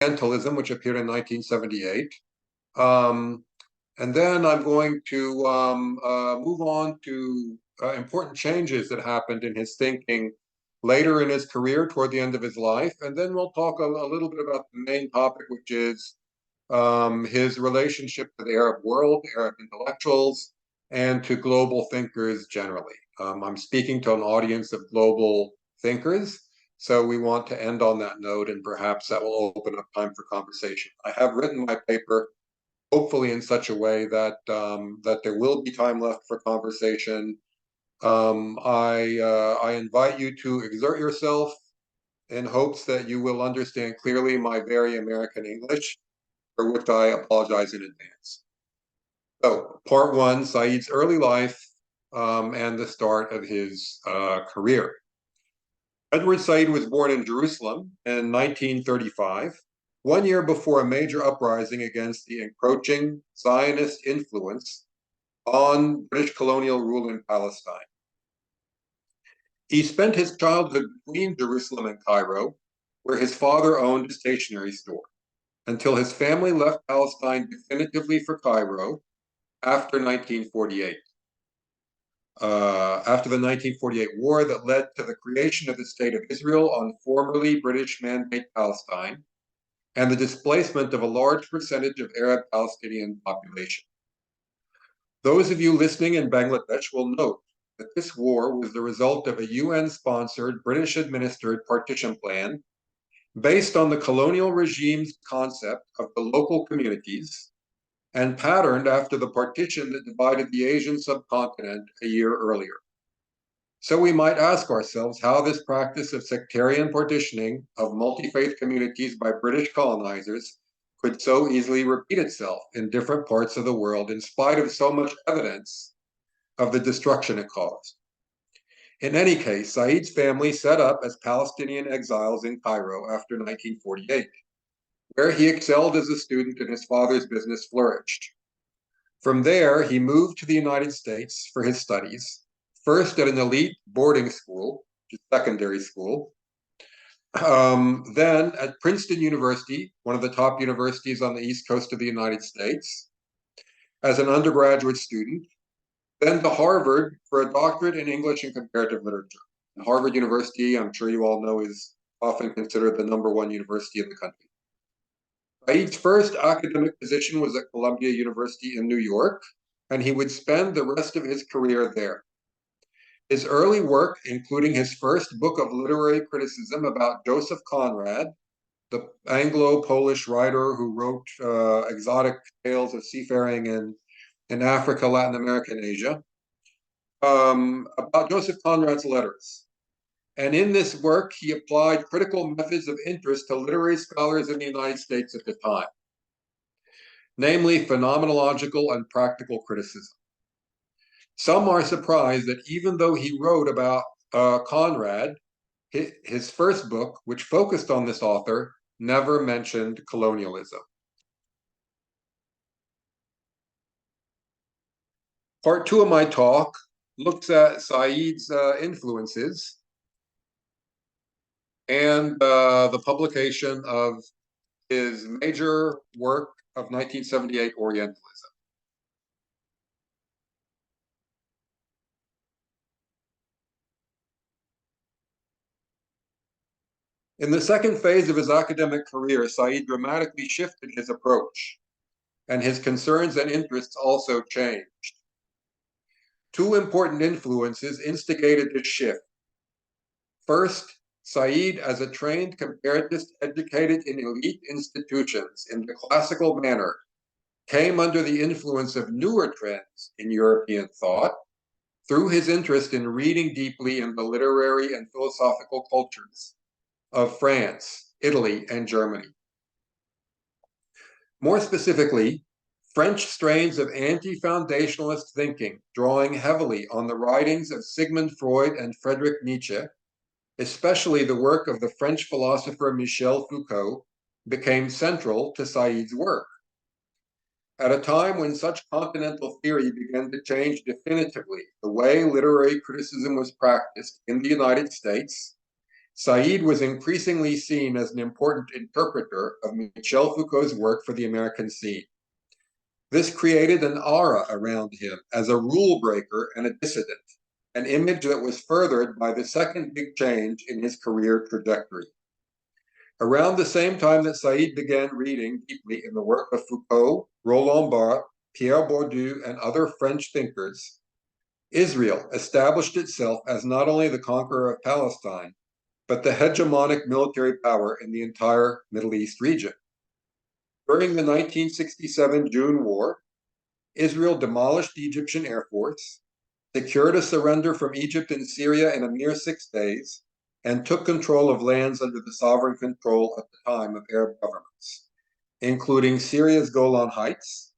Orientalism, which appeared in 1978. Um, and then I'm going to move on to important changes that happened in his thinking later in his career toward the end of his life. And then we'll talk a little bit about the main topic, which is his relationship to the Arab world, Arab intellectuals, and to global thinkers generally. I'm speaking to an audience of global thinkers, so we want to end on that note, and perhaps that will open up time for conversation. I have written my paper, hopefully in such a way that that there will be time left for conversation. I invite you to exert yourself in hopes that you will understand clearly my very American English, for which I apologize in advance. So, part one, Said's early life and the start of his career. Edward Said was born in Jerusalem in 1935, 1 year before a major uprising against the encroaching Zionist influence on British colonial rule in Palestine. He spent his childhood between Jerusalem and Cairo, where his father owned a stationery store, until his family left Palestine definitively for Cairo after 1948. After the 1948 war that led to the creation of the State of Israel on formerly British Mandate Palestine and the displacement of a large percentage of Arab Palestinian population. Those of you listening in Bangladesh will note that this war was the result of a UN-sponsored, British-administered partition plan based on the colonial regime's concept of the local communities and patterned after the partition that divided the Asian subcontinent a year earlier. So we might ask ourselves how this practice of sectarian partitioning of multi-faith communities by British colonizers could so easily repeat itself in different parts of the world in spite of so much evidence of the destruction it caused. In any case, Said's family set up as Palestinian exiles in Cairo after 1948, where he excelled as a student and his father's business flourished. From there, he moved to the United States for his studies, first at an elite boarding school, which is secondary school, then at Princeton University, one of the top universities on the East Coast of the United States, as an undergraduate student, then to Harvard for a doctorate in English and comparative literature. And Harvard University, I'm sure you all know, is often considered the #1 university in the country. Said's first academic position was at Columbia University in New York, and he would spend the rest of his career there. His early work, including his first book of literary criticism about Joseph Conrad, the Anglo-Polish writer who wrote exotic tales of seafaring in Africa, Latin America, and Asia, about Joseph Conrad's letters. And in this work, he applied critical methods of interest to literary scholars in the United States at the time, namely phenomenological and practical criticism. Some are surprised that even though he wrote about Conrad, his first book, which focused on this author, never mentioned colonialism. Part two of my talk looks at Said's influences and the publication of his major work of 1978, Orientalism. In the second phase of his academic career, Said dramatically shifted his approach, and his concerns and interests also changed. Two important influences instigated this shift. First, Said, as a trained comparatist educated in elite institutions in the classical manner, came under the influence of newer trends in European thought through his interest in reading deeply in the literary and philosophical cultures of France, Italy, and Germany. More specifically, French strains of anti-foundationalist thinking, drawing heavily on the writings of Sigmund Freud and Friedrich Nietzsche, especially the work of the French philosopher Michel Foucault, became central to Said's work. At a time when such continental theory began to change definitively the way literary criticism was practiced in the United States, Said was increasingly seen as an important interpreter of Michel Foucault's work for the American scene. This created an aura around him as a rule breaker and a dissident, an image that was furthered by the second big change in his career trajectory. Around the same time that Said began reading deeply in the work of Foucault, Roland Barthes, Pierre Bourdieu, and other French thinkers, Israel established itself as not only the conqueror of Palestine, but the hegemonic military power in the entire Middle East region. During the 1967 June War, Israel demolished the Egyptian Air Force, secured a surrender from Egypt and Syria in a mere 6 days, and took control of lands under the sovereign control at the time of Arab governments, including Syria's Golan Heights,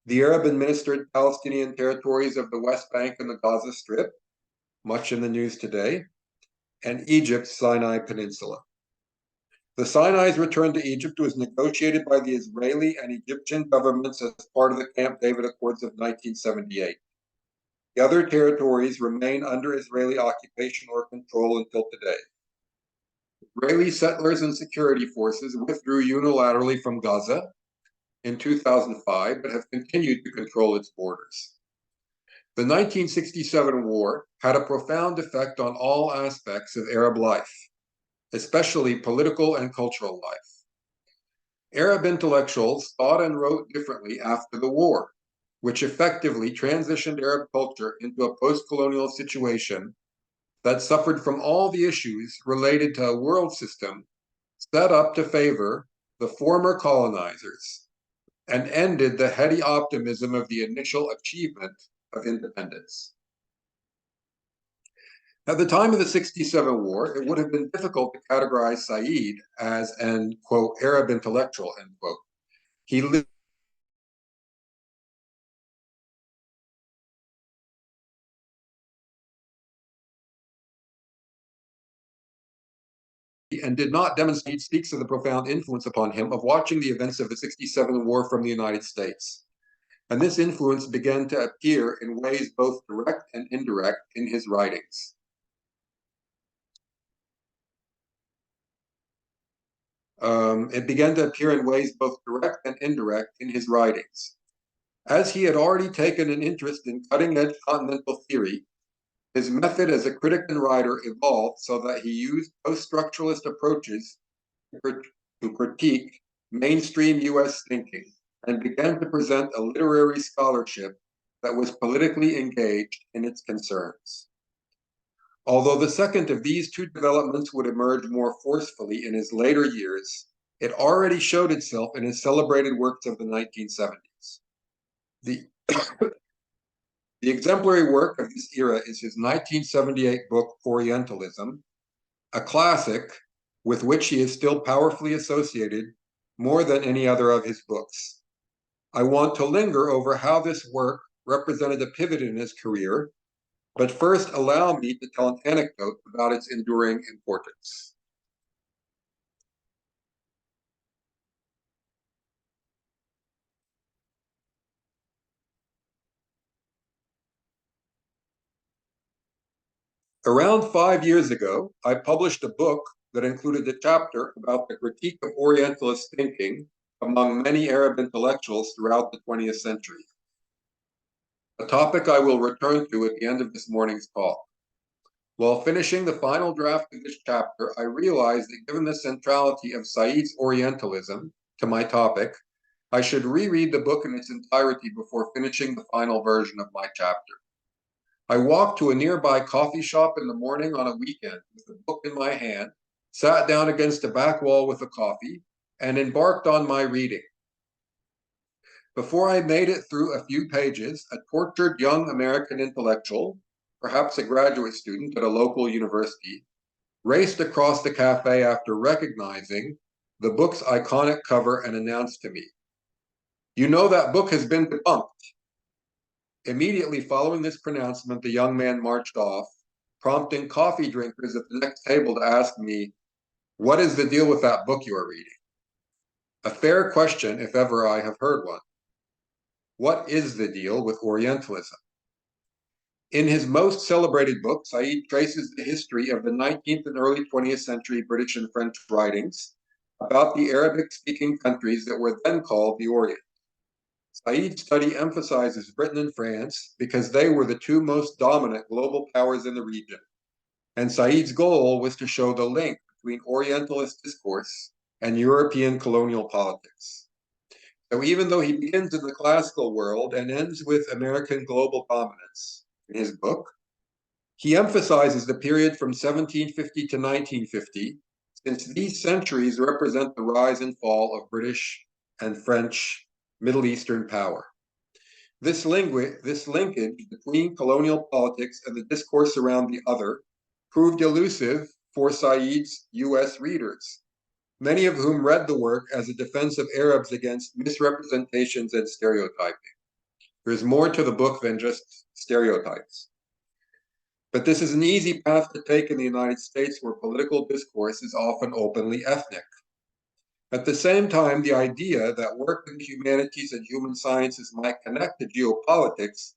the Arab-administered Palestinian territories of the West Bank and the Gaza Strip, much in the news today, and Egypt's Sinai Peninsula. The Sinai's return to Egypt was negotiated by the Israeli and Egyptian governments as part of the Camp David Accords of 1978. The other territories remain under Israeli occupation or control until today. Israeli settlers and security forces withdrew unilaterally from Gaza in 2005, but have continued to control its borders. The 1967 war had a profound effect on all aspects of Arab life, especially political and cultural life. Arab intellectuals thought and wrote differently after the war, which effectively transitioned Arab culture into a post-colonial situation that suffered from all the issues related to a world system set up to favor the former colonizers and ended the heady optimism of the initial achievement of independence. At the time of the 67 war, it would have been difficult to categorize Said as an, quote, Arab intellectual, end quote. He lived and did not demonstrate speaks of the profound influence upon him of watching the events of the 67 war from the United States. And this influence began to appear in ways both direct and indirect in his writings. It began to appear in ways both direct and indirect in his writings. As he had already taken an interest in cutting-edge continental theory, his method as a critic and writer evolved so that he used post-structuralist approaches to critique mainstream US thinking and began to present a literary scholarship that was politically engaged in its concerns. Although the second of these two developments would emerge more forcefully in his later years, it already showed itself in his celebrated works of the 1970s. The exemplary work of this era is his 1978 book, Orientalism, a classic with which he is still powerfully associated more than any other of his books. I want to linger over how this work represented a pivot in his career, but first allow me to tell an anecdote about its enduring importance. Around 5 years ago, I published a book that included a chapter about the critique of Orientalist thinking among many Arab intellectuals throughout the 20th century, a topic I will return to at the end of this morning's talk. While finishing the final draft of this chapter, I realized that given the centrality of Said's Orientalism to my topic, I should reread the book in its entirety before finishing the final version of my chapter. I walked to a nearby coffee shop in the morning on a weekend with the book in my hand, sat down against a back wall with a coffee, and embarked on my reading. Before I made it through a few pages, a tortured young American intellectual, perhaps a graduate student at a local university, raced across the cafe after recognizing the book's iconic cover and announced to me, "You know that book has been debunked." Immediately following this pronouncement, the young man marched off, prompting coffee drinkers at the next table to ask me, "What is the deal with that book you are reading?" A fair question, if ever I have heard one. What is the deal with Orientalism? In his most celebrated book, Said traces the history of the 19th and early 20th century British and French writings about the Arabic-speaking countries that were then called the Orient. Said's study emphasizes Britain and France because they were the two most dominant global powers in the region, and Said's goal was to show the link between Orientalist discourse and European colonial politics. So even though he begins in the classical world and ends with American global dominance in his book, he emphasizes the period from 1750 to 1950, since these centuries represent the rise and fall of British and French Middle Eastern power. This linkage between colonial politics and the discourse around the other proved elusive for Said's US readers, many of whom read the work as a defense of Arabs against misrepresentations and stereotyping. There's more to the book than just stereotypes. But this is an easy path to take in the United States, where political discourse is often openly ethnic. At the same time, the idea that work in the humanities and human sciences might connect to geopolitics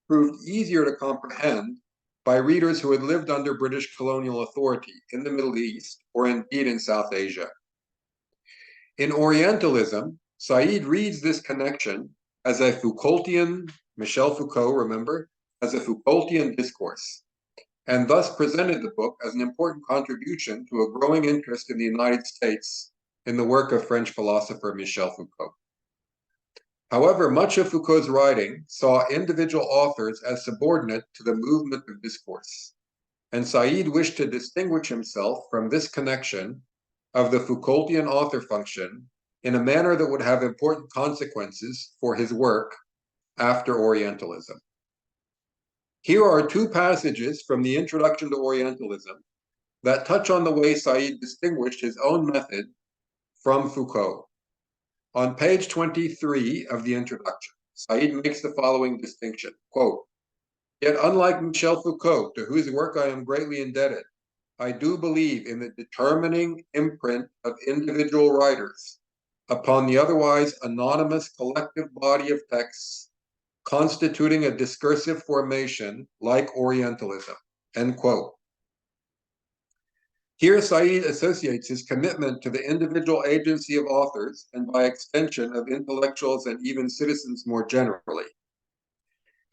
proved easier to comprehend by readers who had lived under British colonial authority in the Middle East or indeed in South Asia. In Orientalism, Said reads this connection as a Foucaultian, Michel Foucault, remember, as a Foucaultian discourse, and thus presented the book as an important contribution to a growing interest in the United States in the work of French philosopher Michel Foucault. However, much of Foucault's writing saw individual authors as subordinate to the movement of discourse, and Said wished to distinguish himself from this connection of the Foucaultian author function in a manner that would have important consequences for his work after Orientalism. Here are two passages from the Introduction to Orientalism that touch on the way Said distinguished his own method from Foucault. On page 23 of the introduction, Said makes the following distinction, quote, "Yet unlike Michel Foucault, to whose work I am greatly indebted, I do believe in the determining imprint of individual writers upon the otherwise anonymous collective body of texts constituting a discursive formation like Orientalism," end quote. Here, Said associates his commitment to the individual agency of authors, and by extension of intellectuals and even citizens more generally.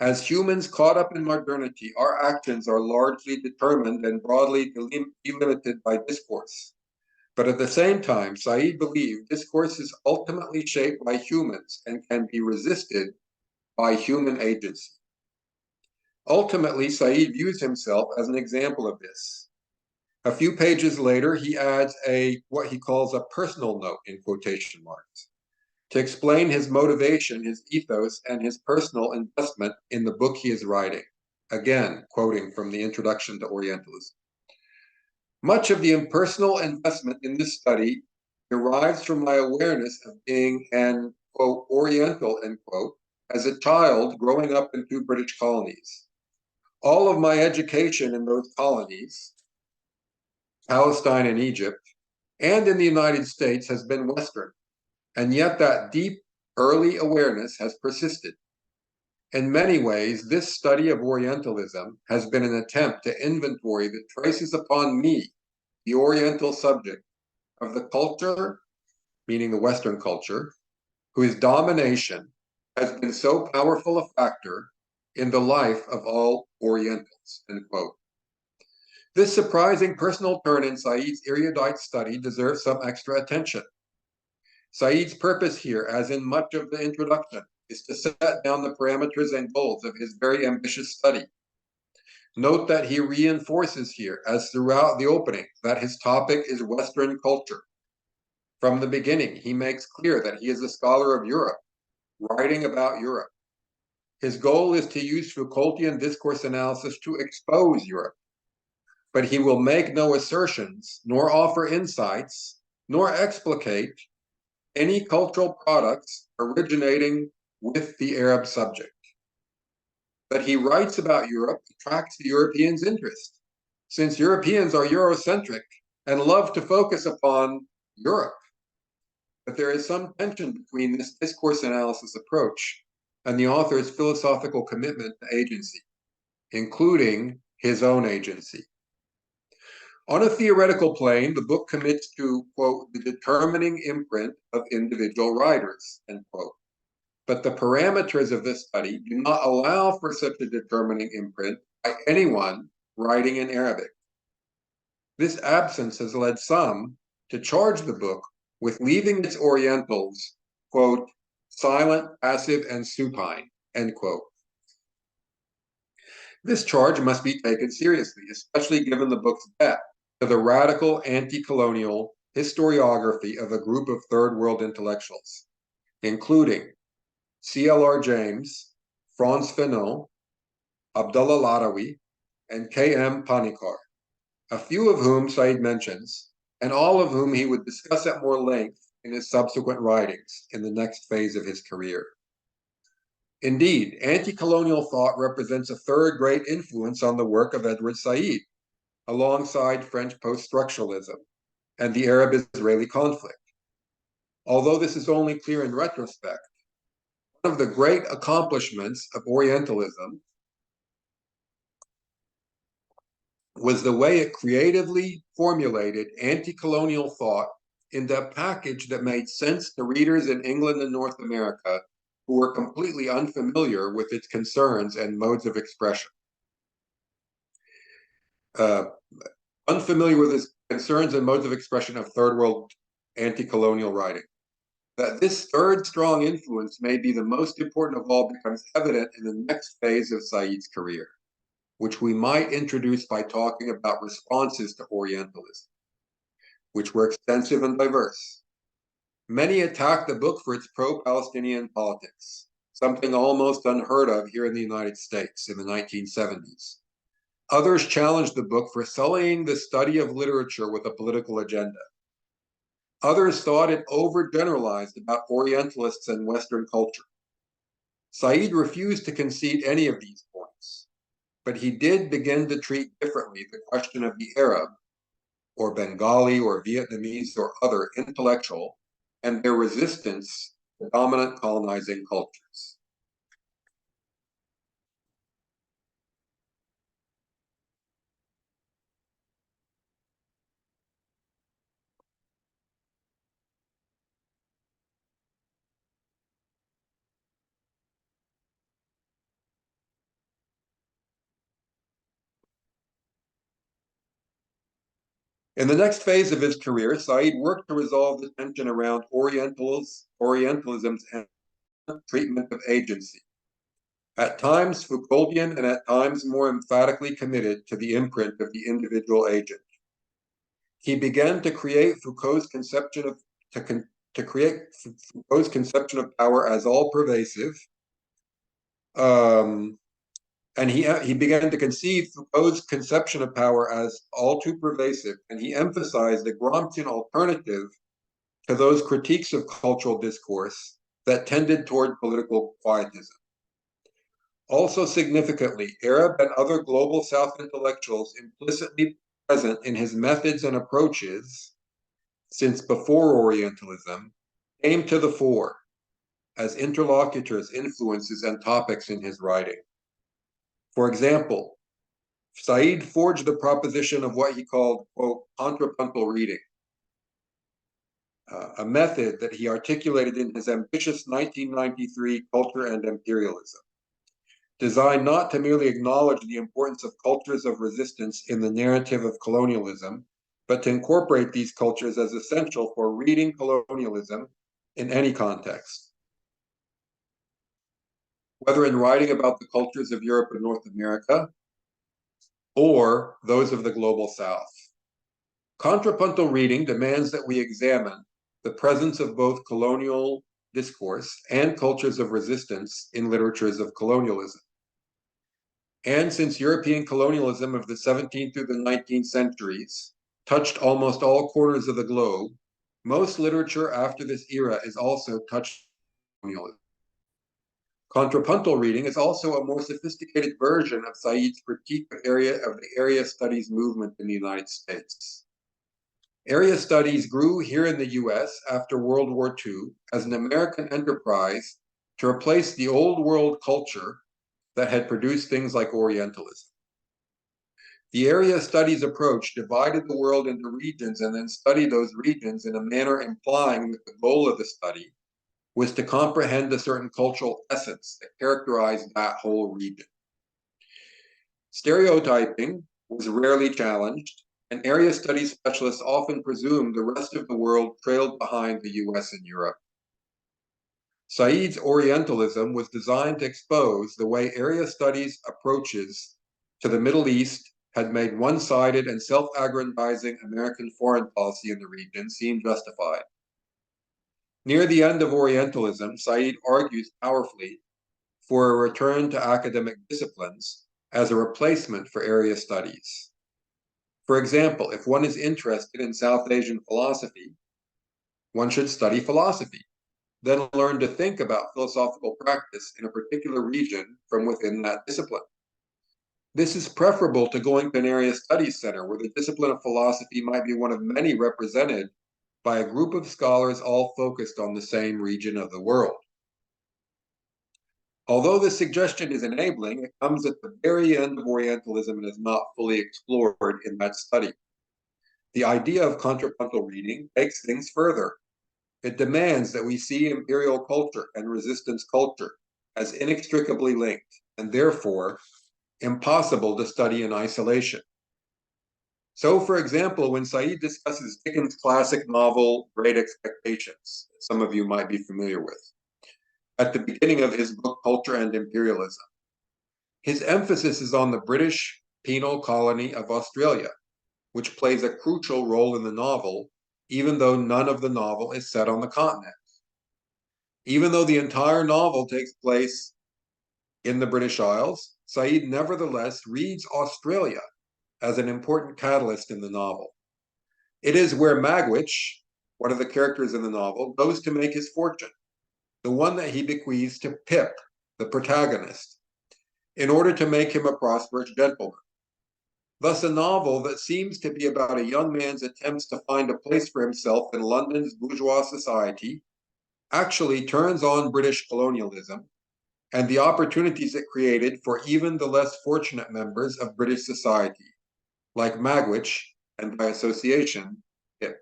As humans caught up in modernity, our actions are largely determined and broadly delimited by discourse. But at the same time, Said believed discourse is ultimately shaped by humans and can be resisted by human agency. Ultimately, Said views himself as an example of this. A few pages later, he adds what he calls a personal note in quotation marks to explain his motivation, his ethos, and his personal investment in the book he is writing. Again, quoting from the Introduction to Orientalism. Much of the impersonal investment in this study derives from my awareness of being an, quote, Oriental, end quote, as a child growing up in two British colonies. All of my education in those colonies, Palestine and Egypt, and in the United States has been Western, and yet that deep early awareness has persisted. In many ways, this study of Orientalism has been an attempt to inventory that traces upon me, the Oriental subject, of the culture, meaning the Western culture, whose domination has been so powerful a factor in the life of all Orientals, end quote. This surprising personal turn in Said's erudite study deserves some extra attention. Said's purpose here, as in much of the introduction, is to set down the parameters and goals of his very ambitious study. Note that he reinforces here, as throughout the opening, that his topic is Western culture. From the beginning, he makes clear that he is a scholar of Europe, writing about Europe. His goal is to use Foucaultian discourse analysis to expose Europe, but he will make no assertions, nor offer insights, nor explicate any cultural products originating with the Arab subject. But he writes about Europe attracts the Europeans' interest, since Europeans are Eurocentric and love to focus upon Europe. But there is some tension between this discourse analysis approach and the author's philosophical commitment to agency. including his own agency. On a theoretical plane, the book commits to, quote, the determining imprint of individual writers, end quote. But the parameters of this study do not allow for such a determining imprint by anyone writing in Arabic. This absence has led some to charge the book with leaving its Orientals, quote, silent, passive, and supine, end quote. This charge must be taken seriously, especially given the book's depth to the radical anti-colonial historiography of a group of third world intellectuals, including C.L.R. James, Frantz Fanon, Abdullah Ladawi, and K.M. Panikar, a few of whom Said mentions, and all of whom he would discuss at more length in his subsequent writings in the next phase of his career. Indeed, anti-colonial thought represents a third great influence on the work of Edward Said, alongside French post-structuralism and the Arab-Israeli conflict. Although this is only clear in retrospect, one of the great accomplishments of Orientalism was the way it creatively formulated anti-colonial thought into a package that made sense to readers in England and North America who were completely unfamiliar with its concerns and modes of expression. Unfamiliar with its concerns and modes of expression of third world anti-colonial writing. That this third strong influence may be the most important of all becomes evident in the next phase of Said's career, which we might introduce by talking about responses to Orientalism, which were extensive and diverse. Many attacked the book for its pro-Palestinian politics, something almost unheard of here in the United States in the 1970s. Others challenged the book for sullying the study of literature with a political agenda. Others thought it overgeneralized about Orientalists and Western culture. Said refused to concede any of these points, but he did begin to treat differently the question of the Arab, or Bengali, or Vietnamese, or other intellectual, and their resistance to dominant colonizing cultures. In the next phase of his career, Said worked to resolve the tension around Orientalism's treatment of agency, at times Foucauldian and at times more emphatically committed to the imprint of the individual agent. He began to create Foucault's conception of power as all-pervasive, and he began to conceive Foucault's conception of power as all too pervasive, and he emphasized a Gramscian alternative to those critiques of cultural discourse that tended toward political quietism. Also significantly, Arab and other global South intellectuals implicitly present in his methods and approaches since before Orientalism came to the fore as interlocutors, influences, and topics in his writing. For example, Said forged the proposition of what he called, quote, contrapuntal reading, a method that he articulated in his ambitious 1993 Culture and Imperialism, designed not to merely acknowledge the importance of cultures of resistance in the narrative of colonialism, but to incorporate these cultures as essential for reading colonialism in any context. Whether in writing about the cultures of Europe and North America, or those of the global South. Contrapuntal reading demands that we examine the presence of both colonial discourse and cultures of resistance in literatures of colonialism. And since European colonialism of the 17th through the 19th centuries touched almost all corners of the globe, most literature after this era is also touched by colonialism. Contrapuntal reading is also a more sophisticated version of Said's critique of the area studies movement in the United States. Area studies grew here in the US after World War II as an American enterprise to replace the old world culture that had produced things like Orientalism. The area studies approach divided the world into regions and then studied those regions in a manner implying that the goal of the study was to comprehend a certain cultural essence that characterized that whole region. Stereotyping was rarely challenged, and area studies specialists often presumed the rest of the world trailed behind the US and Europe. Said's Orientalism was designed to expose the way area studies approaches to the Middle East had made one-sided and self-aggrandizing American foreign policy in the region seem justified. Near the end of Orientalism, Said argues powerfully for a return to academic disciplines as a replacement for area studies. For example, if one is interested in South Asian philosophy, one should study philosophy, then learn to think about philosophical practice in a particular region from within that discipline. This is preferable to going to an area studies center where the discipline of philosophy might be one of many represented by a group of scholars all focused on the same region of the world. Although this suggestion is enabling, it comes at the very end of Orientalism and is not fully explored in that study. The idea of contrapuntal reading takes things further. It demands that we see imperial culture and resistance culture as inextricably linked, and therefore impossible to study in isolation. So, for example, when Said discusses Dickens' classic novel, Great Expectations, some of you might be familiar with, at the beginning of his book, Culture and Imperialism, his emphasis is on the British penal colony of Australia, which plays a crucial role in the novel, even though none of the novel is set on the continent. Even though the entire novel takes place in the British Isles, Said nevertheless reads Australia as an important catalyst in the novel. It is where Magwitch, one of the characters in the novel, goes to make his fortune, the one that he bequeaths to Pip, the protagonist, in order to make him a prosperous gentleman. Thus, a novel that seems to be about a young man's attempts to find a place for himself in London's bourgeois society actually turns on British colonialism and the opportunities it created for even the less fortunate members of British society, like Magwitch and by association, Pip.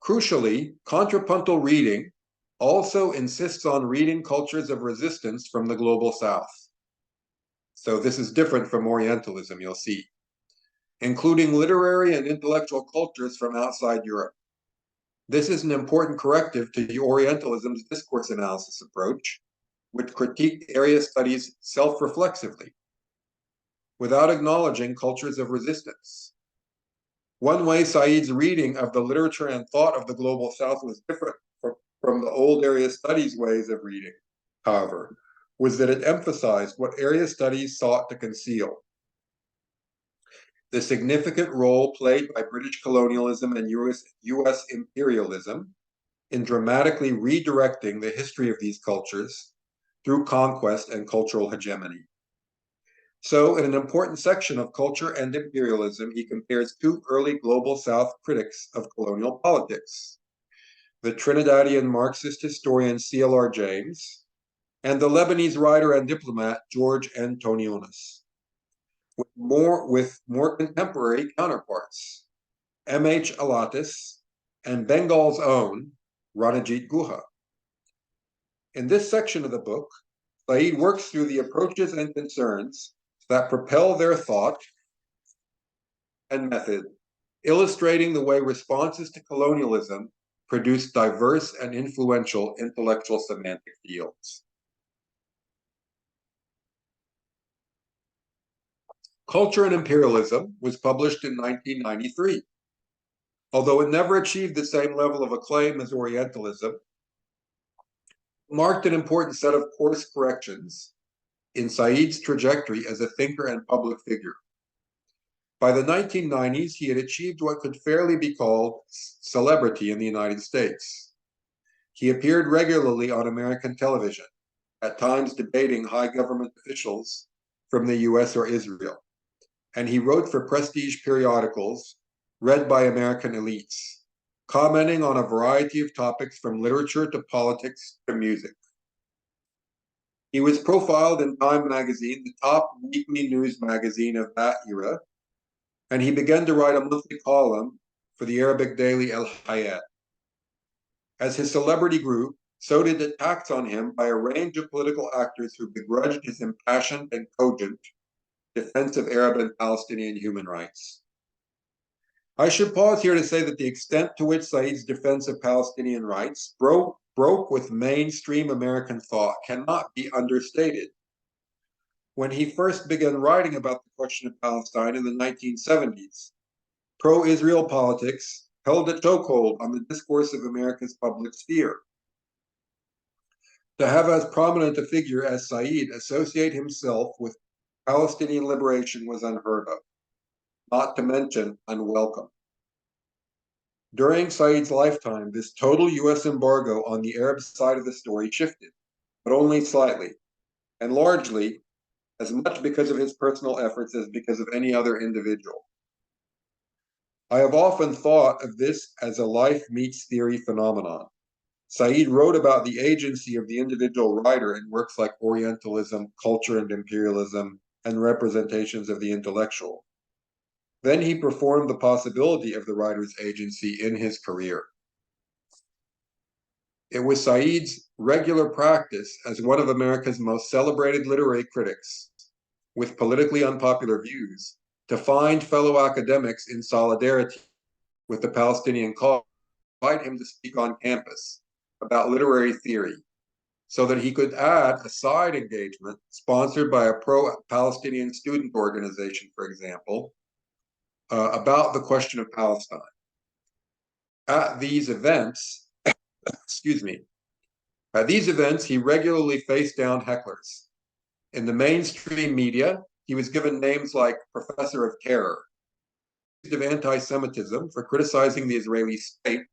Crucially, contrapuntal reading also insists on reading cultures of resistance from the global south. So this is different from Orientalism, you'll see, including literary and intellectual cultures from outside Europe. This is an important corrective to the Orientalism's discourse analysis approach, which critiqued area studies self-reflexively, without acknowledging cultures of resistance. One way Said's reading of the literature and thought of the global south was different from the old area studies ways of reading, however, was that it emphasized what area studies sought to conceal: the significant role played by British colonialism and US imperialism in dramatically redirecting the history of these cultures through conquest and cultural hegemony. So, in an important section of Culture and Imperialism, he compares two early Global South critics of colonial politics: the Trinidadian Marxist historian C.L.R. James and the Lebanese writer and diplomat George Antonionis, with more contemporary counterparts, M.H. Alatis and Bengal's own Ranajit Guha. In this section of the book, Said works through the approaches and concerns that propel their thought and method, illustrating the way responses to colonialism produce diverse and influential intellectual semantic fields. Culture and Imperialism was published in 1993. Although it never achieved the same level of acclaim as Orientalism, it marked an important set of course corrections in Said's trajectory as a thinker and public figure. By the 1990s, he had achieved what could fairly be called celebrity in the United States. He appeared regularly on American television, at times debating high government officials from the US or Israel, and he wrote for prestige periodicals read by American elites, commenting on a variety of topics from literature to politics to music. He was profiled in Time magazine, the top weekly news magazine of that era, and he began to write a monthly column for the Arabic daily El Hayat. As his celebrity grew, so did attacks on him by a range of political actors who begrudged his impassioned and cogent defense of Arab and Palestinian human rights. I should pause here to say that the extent to which Said's defense of Palestinian rights broke with mainstream American thought cannot be understated. When he first began writing about the question of Palestine in the 1970s, pro-Israel politics held a chokehold on the discourse of America's public sphere. To have as prominent a figure as Said associate himself with Palestinian liberation was unheard of, not to mention unwelcome. During Said's lifetime, this total U.S. embargo on the Arab side of the story shifted, but only slightly, and largely as much because of his personal efforts as because of any other individual. I have often thought of this as a life meets theory phenomenon. Said wrote about the agency of the individual writer in works like Orientalism, Culture and Imperialism, and Representations of the Intellectual. Then he performed the possibility of the writer's agency in his career. It was Said's regular practice as one of America's most celebrated literary critics, with politically unpopular views, to find fellow academics in solidarity with the Palestinian cause, invite him to speak on campus about literary theory, so that he could add a side engagement sponsored by a pro-Palestinian student organization, for example, about the question of Palestine. At these events, he regularly faced down hecklers. In the mainstream media, he was given names like Professor of Terror, of anti-Semitism for criticizing the Israeli state,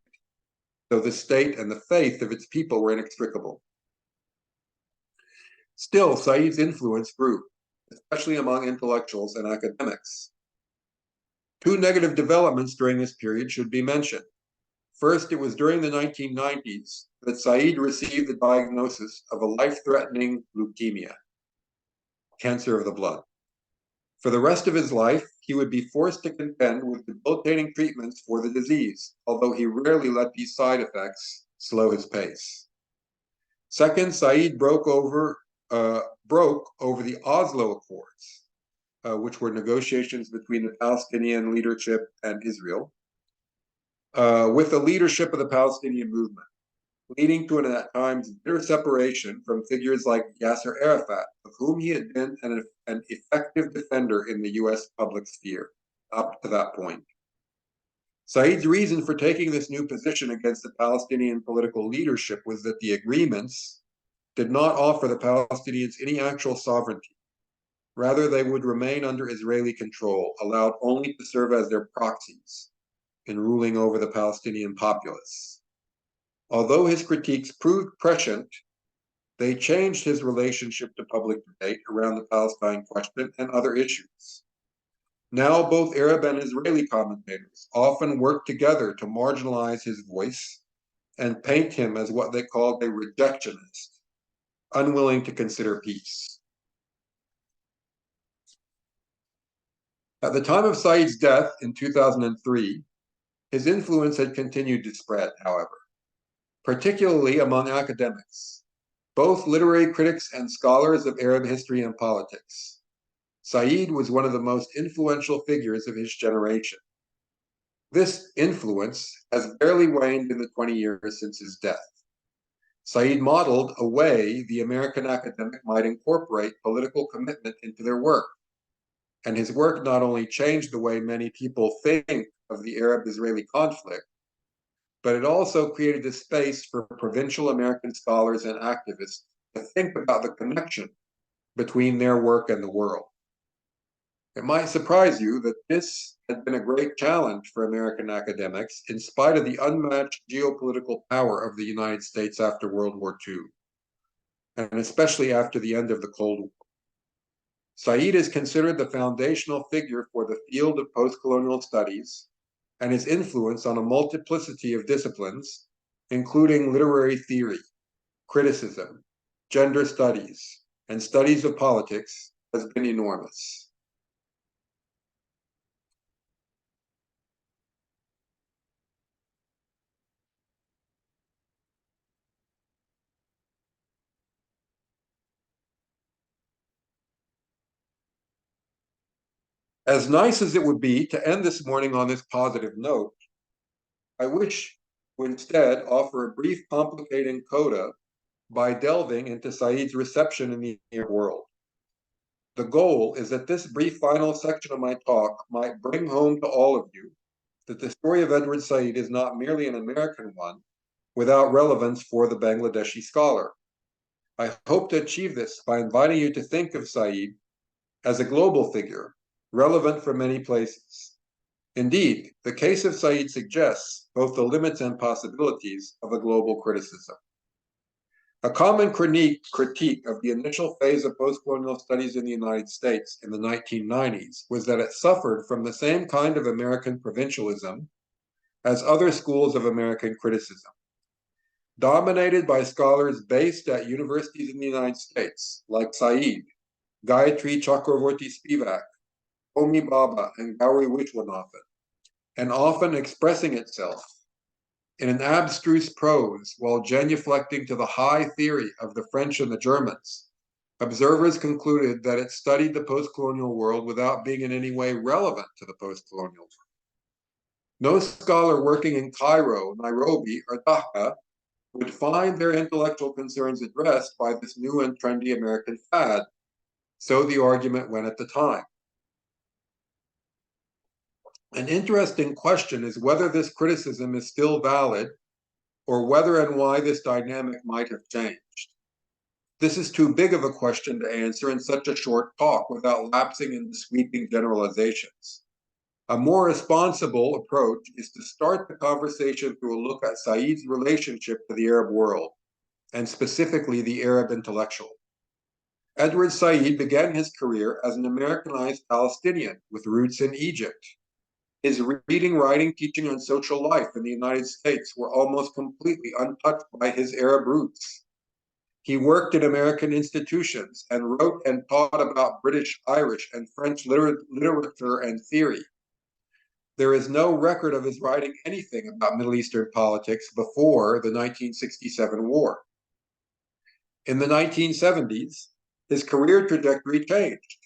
though the state and the faith of its people were inextricable. Still, Said's influence grew, especially among intellectuals and academics. Two negative developments during this period should be mentioned. First, it was during the 1990s that Said received the diagnosis of a life-threatening leukemia, cancer of the blood. For the rest of his life, he would be forced to contend with debilitating treatments for the disease, although he rarely let these side effects slow his pace. Second, Said broke over the Oslo Accords, which were negotiations between the Palestinian leadership and Israel, with the leadership of the Palestinian movement, leading to an at times bitter separation from figures like Yasser Arafat, of whom he had been an effective defender in the U.S. public sphere up to that point. Said's reason for taking this new position against the Palestinian political leadership was that the agreements did not offer the Palestinians any actual sovereignty. Rather, they would remain under Israeli control, allowed only to serve as their proxies in ruling over the Palestinian populace. Although his critiques proved prescient, they changed his relationship to public debate around the Palestine question and other issues. Now, both Arab and Israeli commentators often work together to marginalize his voice and paint him as what they called a rejectionist, unwilling to consider peace. At the time of Said's death in 2003, his influence had continued to spread, however, particularly among academics, both literary critics and scholars of Arab history and politics. Said was one of the most influential figures of his generation. This influence has barely waned in the 20 years since his death. Said modeled a way the American academic might incorporate political commitment into their work. And his work not only changed the way many people think of the Arab-Israeli conflict, but it also created a space for provincial American scholars and activists to think about the connection between their work and the world. It might surprise you that this had been a great challenge for American academics in spite of the unmatched geopolitical power of the United States after World War II, and especially after the end of the Cold War. Said is considered the foundational figure for the field of post-colonial studies, and his influence on a multiplicity of disciplines, including literary theory, criticism, gender studies, and studies of politics has been enormous. As nice as it would be to end this morning on this positive note, I wish to instead offer a brief complicating coda by delving into Said's reception in the Arab world. The goal is that this brief final section of my talk might bring home to all of you that the story of Edward Said is not merely an American one without relevance for the Bangladeshi scholar. I hope to achieve this by inviting you to think of Said as a global figure, relevant for many places. Indeed, the case of Said suggests both the limits and possibilities of a global criticism. A common critique of the initial phase of postcolonial studies in the United States in the 1990s was that it suffered from the same kind of American provincialism as other schools of American criticism. Dominated by scholars based at universities in the United States, like Said, Gayatri Chakravorty Spivak, Homi Bhabha, and Gauri Vishwanathan, and often expressing itself in an abstruse prose while genuflecting to the high theory of the French and the Germans, observers concluded that it studied the postcolonial world without being in any way relevant to the postcolonial world. No scholar working in Cairo, Nairobi, or Dhaka would find their intellectual concerns addressed by this new and trendy American fad, so the argument went at the time. An interesting question is whether this criticism is still valid or whether and why this dynamic might have changed. This is too big of a question to answer in such a short talk without lapsing into sweeping generalizations. A more responsible approach is to start the conversation through a look at Said's relationship to the Arab world, and specifically the Arab intellectual. Edward Said began his career as an Americanized Palestinian with roots in Egypt. His reading, writing, teaching, and social life in the United States were almost completely untouched by his Arab roots. He worked in American institutions and wrote and taught about British, Irish, and French literature and theory. There is no record of his writing anything about Middle Eastern politics before the 1967 war. In the 1970s, his career trajectory changed.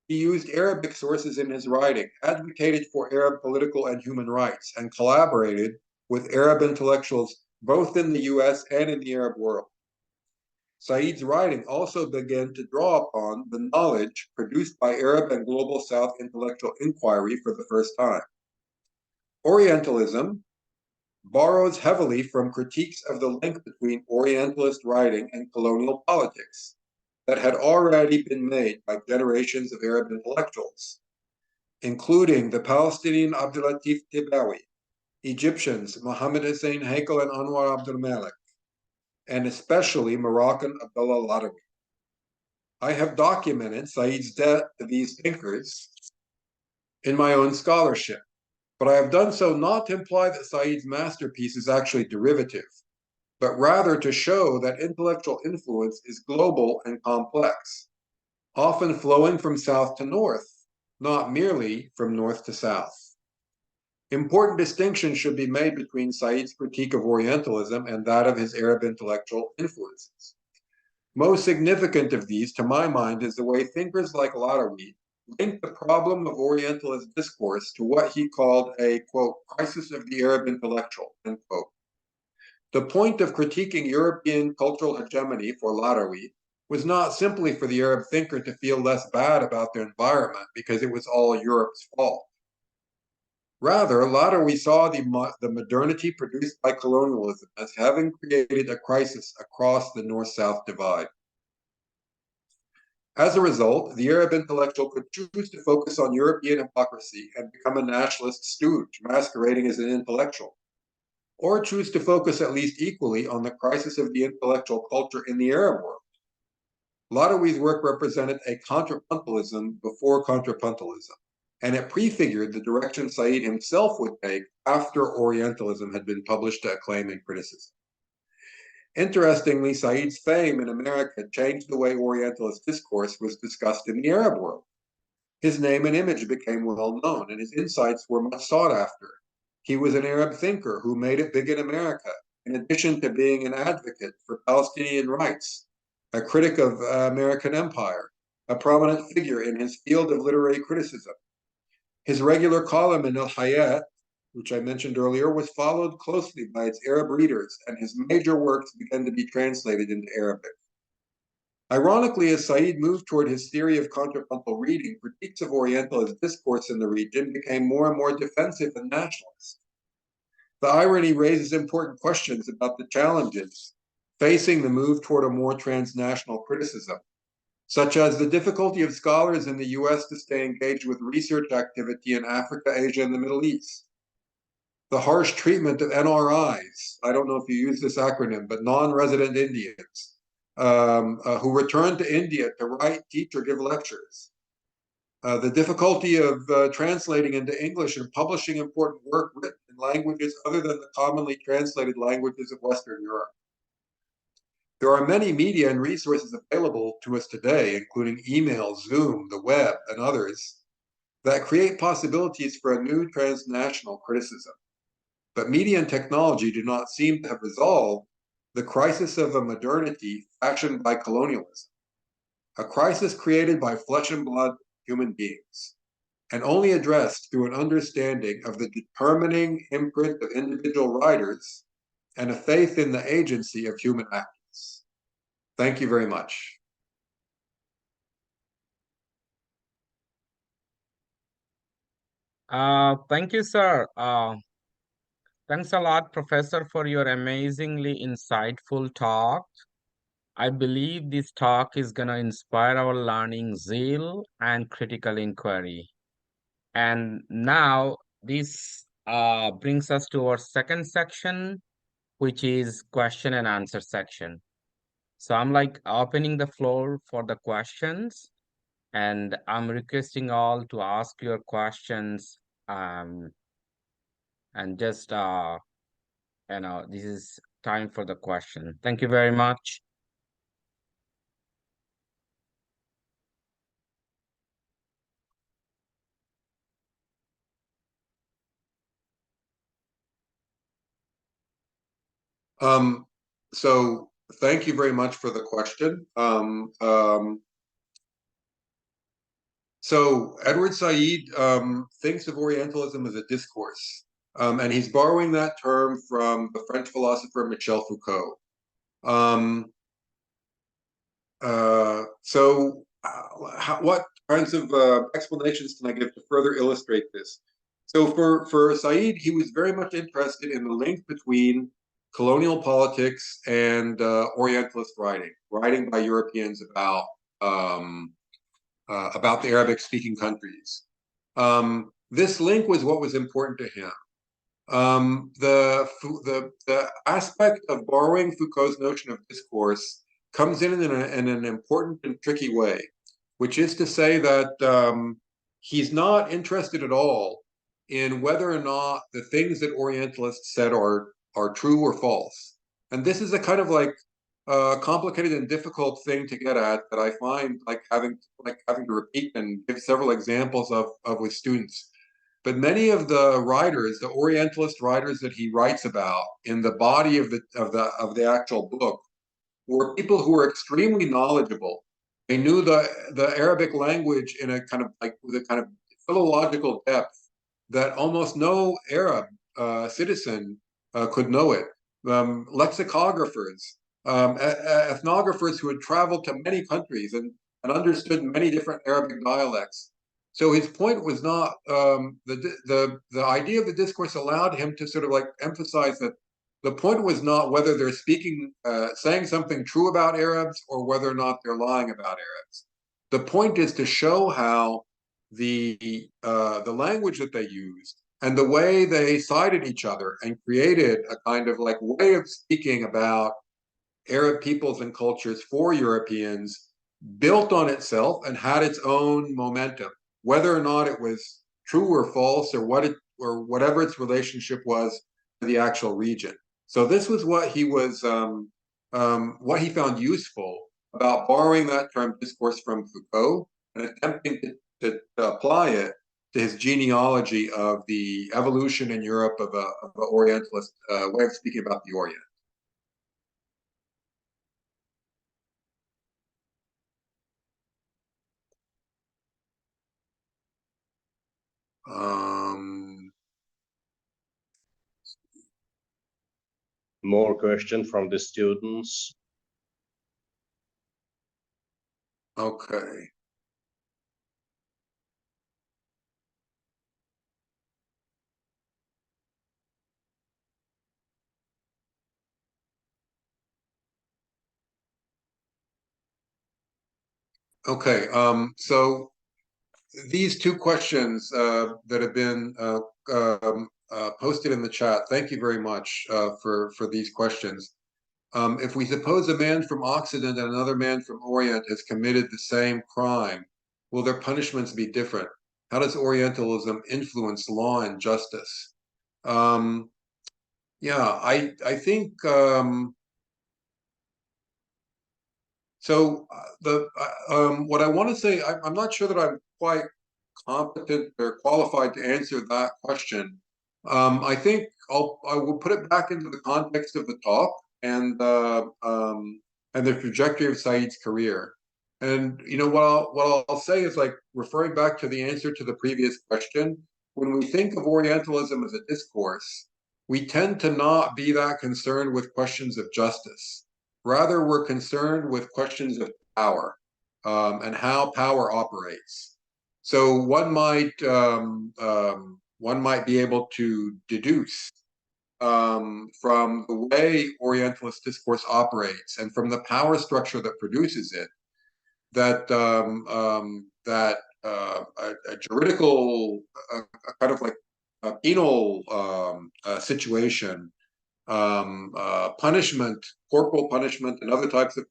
He used Arabic sources in his writing, advocated for Arab political and human rights, and collaborated with Arab intellectuals both in the US and in the Arab world. Said's writing also began to draw upon the knowledge produced by Arab and Global South intellectual inquiry for the first time. Orientalism borrows heavily from critiques of the link between Orientalist writing and colonial politics that had already been made by generations of Arab intellectuals, including the Palestinian Abdulatif Tibawi, Egyptians Mohammed Hussein Hakel and Anwar Abdul Malik, and especially Moroccan Abdullah Ladawi. I have documented Said's debt to these thinkers in my own scholarship, but I have done so not to imply that Said's masterpiece is actually derivative, but rather to show that intellectual influence is global and complex, often flowing from south to north, not merely from north to south. Important distinctions should be made between Said's critique of Orientalism and that of his Arab intellectual influences. Most significant of these, to my mind, is the way thinkers like Ladawi linked the problem of Orientalist discourse to what he called a, quote, crisis of the Arab intellectual, end quote. The point of critiquing European cultural hegemony for Ladawi was not simply for the Arab thinker to feel less bad about their environment because it was all Europe's fault. Rather, Ladawi saw the modernity produced by colonialism as having created a crisis across the North-South divide. As a result, the Arab intellectual could choose to focus on European hypocrisy and become a nationalist stooge, masquerading as an intellectual, or choose to focus at least equally on the crisis of the intellectual culture in the Arab world. Ladawi's work represented a contrapuntalism before contrapuntalism, and it prefigured the direction Said himself would take after Orientalism had been published to acclaim and criticism. Interestingly, Said's fame in America changed the way Orientalist discourse was discussed in the Arab world. His name and image became well known, and his insights were much sought after. He was an Arab thinker who made it big in America, in addition to being an advocate for Palestinian rights, a critic of American empire, a prominent figure in his field of literary criticism. His regular column in Al Hayat, which I mentioned earlier, was followed closely by its Arab readers, and his major works began to be translated into Arabic. Ironically, as Said moved toward his theory of contrapuntal reading, critiques of Orientalist discourse in the region became more and more defensive and nationalist. The irony raises important questions about the challenges facing the move toward a more transnational criticism, such as the difficulty of scholars in the US to stay engaged with research activity in Africa, Asia, and the Middle East. The harsh treatment of NRIs, I don't know if you use this acronym, but non-resident Indians, who return to India to write, teach, or give lectures. The difficulty of translating into English and publishing important work written in languages other than the commonly translated languages of Western Europe. There are many media and resources available to us today, including email, Zoom, the web, and others, that create possibilities for a new transnational criticism. But media and technology do not seem to have resolved the crisis of a modernity fashioned by colonialism, a crisis created by flesh and blood human beings, and only addressed through an understanding of the determining imprint of individual writers and a faith in the agency of human actors. Thank you very much. Thank you, sir. Thanks a lot, Professor, for your amazingly insightful talk. I believe this talk is going to inspire our learning zeal and critical inquiry. And now this brings us to our second section, which is question and answer section. So I'm like opening the floor for the questions, and I'm requesting all to ask your questions. And just this is time for the question. Thank you very much. Um, so thank you very much for the question. So Edward Said thinks of Orientalism as a discourse, and he's borrowing that term from the French philosopher Michel Foucault. Um, what kinds of explanations can I give to further illustrate this? So for Said, he was very much interested in the link between colonial politics and Orientalist writing, writing by Europeans about the Arabic-speaking countries. This link was what was important to him. The aspect of borrowing Foucault's notion of discourse comes in an important and tricky way, which is to say that he's not interested at all in whether or not the things that Orientalists said are true or false. And this is a kind of like complicated and difficult thing to get at that I find like having to repeat and give several examples of with students. But many of the writers, the Orientalist writers that he writes about in the body of the actual book, were people who were extremely knowledgeable. They knew the Arabic language in a kind of like with a kind of philological depth that almost no Arab citizen could know it. Lexicographers, ethnographers who had traveled to many countries and understood many different Arabic dialects. So his point was not the idea of the discourse allowed him to sort of like emphasize that the point was not whether they're saying something true about Arabs or whether or not they're lying about Arabs. The point is to show how the language that they used and the way they cited each other and created a kind of like way of speaking about Arab peoples and cultures for Europeans built on itself and had its own momentum, whether or not it was true or false or whatever its relationship was to the actual region. So this was what he was what he found useful about borrowing that term discourse from Foucault and attempting to apply it to his genealogy of the evolution in Europe of a Orientalist way of speaking about the Orient. Um, More questions from the students. okay. Okay, so these two questions that have been posted in the chat, thank you very much for these questions. If we suppose a man from Occident and another man from Orient has committed the same crime, will their punishments be different? How does Orientalism influence law and justice? Yeah, I think so. What I want to say, I'm not sure that I'm quite competent or qualified to answer that question. I think I will put it back into the context of the talk and the trajectory of Said's career. And you know what I'll say is like referring back to the answer to the previous question. When we think of Orientalism as a discourse, we tend to not be that concerned with questions of justice. Rather, we're concerned with questions of power and how power operates. So one might be able to deduce from the way Orientalist discourse operates and from the power structure that produces it that a juridical, a kind of like a penal situation, punishment, corporal punishment, and other types of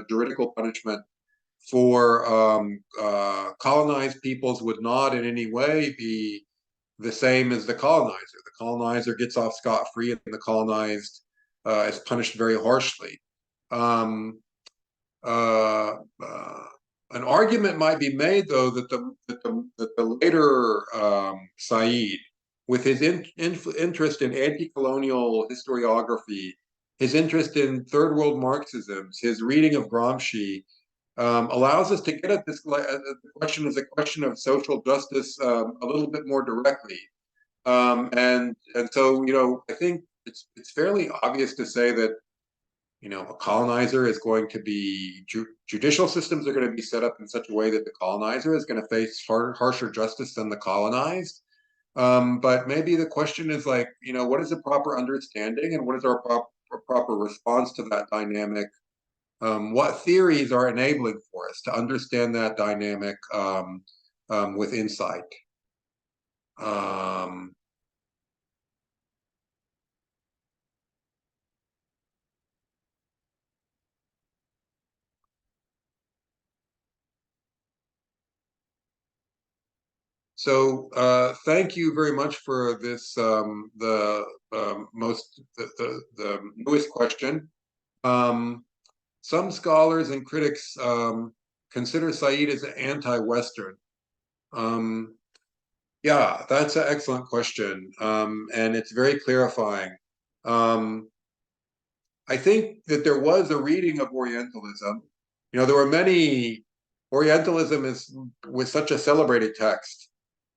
juridical punishment for colonized peoples would not in any way be the same as the colonizer. The colonizer gets off scot-free, and the colonized is punished very harshly. Um, uh, uh, an argument might be made, though, that the later Said, with his interest in anti-colonial historiography, his interest in third world Marxisms, his reading of Gramsci, allows us to get at this the question as a question of social justice a little bit more directly. And so, you know, I think it's fairly obvious to say that, you know, a colonizer is going to be judicial systems are going to be set up in such a way that the colonizer is going to face harsher justice than the colonized. But maybe the question is like, you know, what is the proper understanding and what is our proper response to that dynamic? What theories are enabling for us to understand that dynamic with insight? Um, So thank you very much for this, the newest question. Some scholars and critics consider Said as anti-Western. Um, yeah, that's an excellent question, and it's very clarifying. Um, I think that there was a reading of Orientalism. You know, there were many. Orientalism was such a celebrated text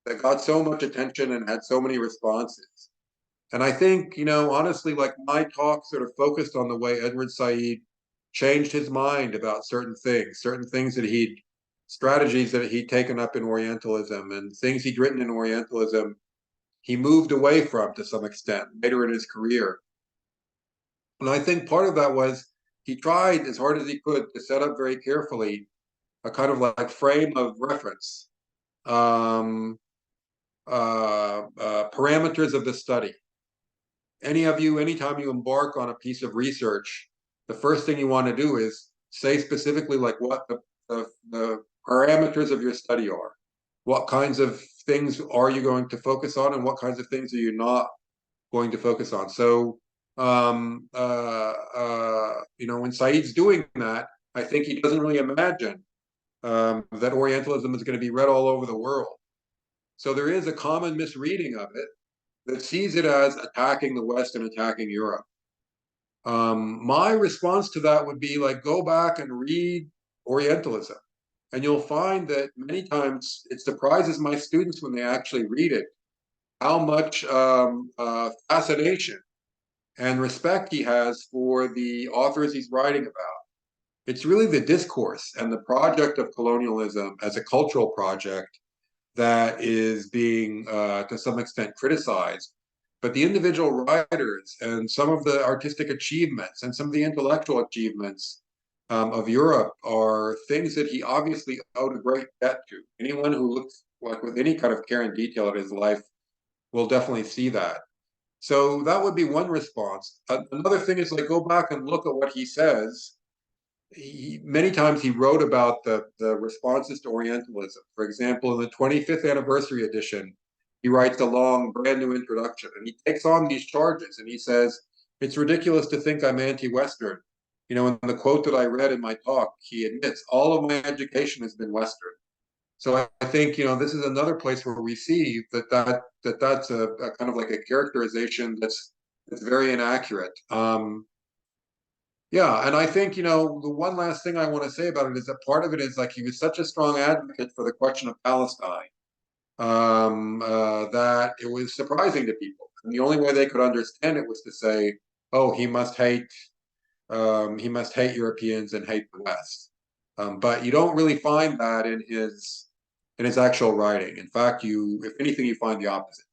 that got so much attention and had so many responses. And I think, you know, honestly, like my talk sort of focused on the way Edward Said changed his mind about certain things that strategies that he'd taken up in Orientalism and things he'd written in Orientalism, he moved away from to some extent later in his career. And I think part of that was he tried as hard as he could to set up very carefully a kind of like frame of reference, um, parameters of the study. Anytime you embark on a piece of research, the first thing you want to do is say specifically like what the parameters of your study are. What kinds of things are you going to focus on, and what kinds of things are you not going to focus on? So When Said's doing that, I think he doesn't really imagine that Orientalism is going to be read all over the world. So there is a common misreading of it that sees it as attacking the West and attacking Europe. My response to that would be like, go back and read Orientalism. And you'll find that many times it surprises my students when they actually read it, how much fascination and respect he has for the authors he's writing about. It's really the discourse and the project of colonialism as a cultural project that is being, to some extent, criticized. But the individual writers and some of the artistic achievements and some of the intellectual achievements of Europe are things that he obviously owed a great debt to. Anyone who looks like with any kind of care and detail at his life will definitely see that. So that would be one response. Another thing is like go back and look at what he says. Many times he wrote about the responses to Orientalism. For example, in the 25th anniversary edition, he writes a long, brand new introduction, and he takes on these charges, and he says, it's ridiculous to think I'm anti-Western. You know, in the quote that I read in my talk, he admits, all of my education has been Western. So I think, this is another place where we see that's a kind of like a characterization that's very inaccurate. Yeah, and I think, the one last thing I want to say about it is that part of it is like he was such a strong advocate for the question of Palestine, that it was surprising to people. And the only way they could understand it was to say, oh, he must hate Europeans and hate the West. But you don't really find that in his actual writing. In fact, if anything, you find the opposite.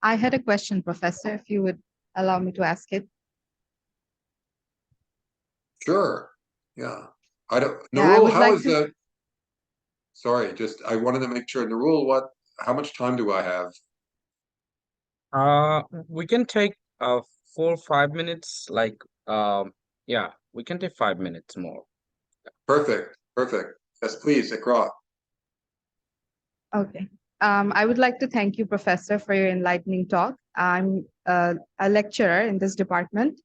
I had a question, Professor, if you would allow me to ask it. Sure. Yeah. Yeah, I Nurul, would how like is to. sorry, I wanted to make sure. Nurul, how much time do I have? We can take 4 or 5 minutes, yeah, we can take 5 minutes more. Perfect. Perfect. Yes, please, Ikra. Okay. I would like to thank you, Professor, for your enlightening talk. I'm a lecturer in this department,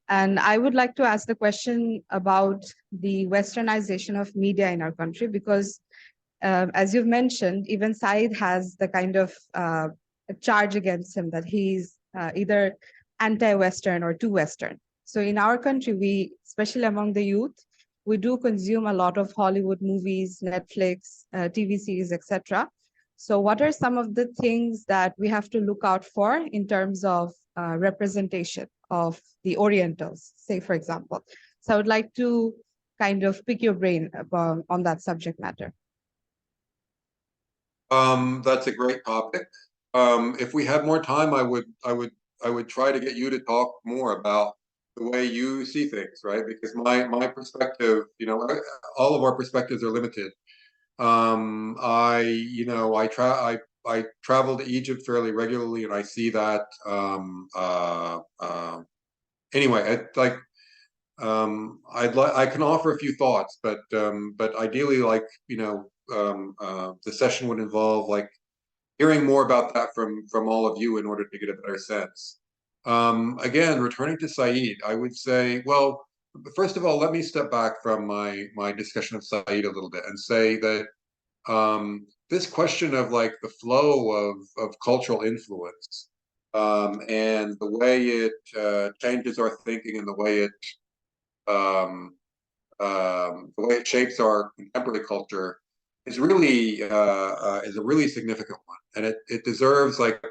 and I would like to ask the question about the westernization of media in our country, because as you've mentioned, even Said has the kind of charge against him that he's either anti-Western or too Western. So in our country, especially among the youth, we do consume a lot of Hollywood movies, Netflix, TV series, etc. So what are some of the things that we have to look out for in terms of representation of the Orientals, say, for example? So I would like to kind of pick your brain on that subject matter. That's a great topic. If we had more time, I would try to get you to talk more about the way you see things, right? Because my perspective, all of our perspectives are limited. I travel to Egypt fairly regularly, and I see that. Anyway, I can offer a few thoughts, but ideally, the session would involve like hearing more about that from all of you in order to get a better sense. Again, returning to Said, I would say, well, first of all, let me step back from my discussion of Said a little bit and say that this question of like the flow of cultural influence, and the way it changes our thinking and um, the way it shapes our contemporary culture is a really significant one, and it deserves like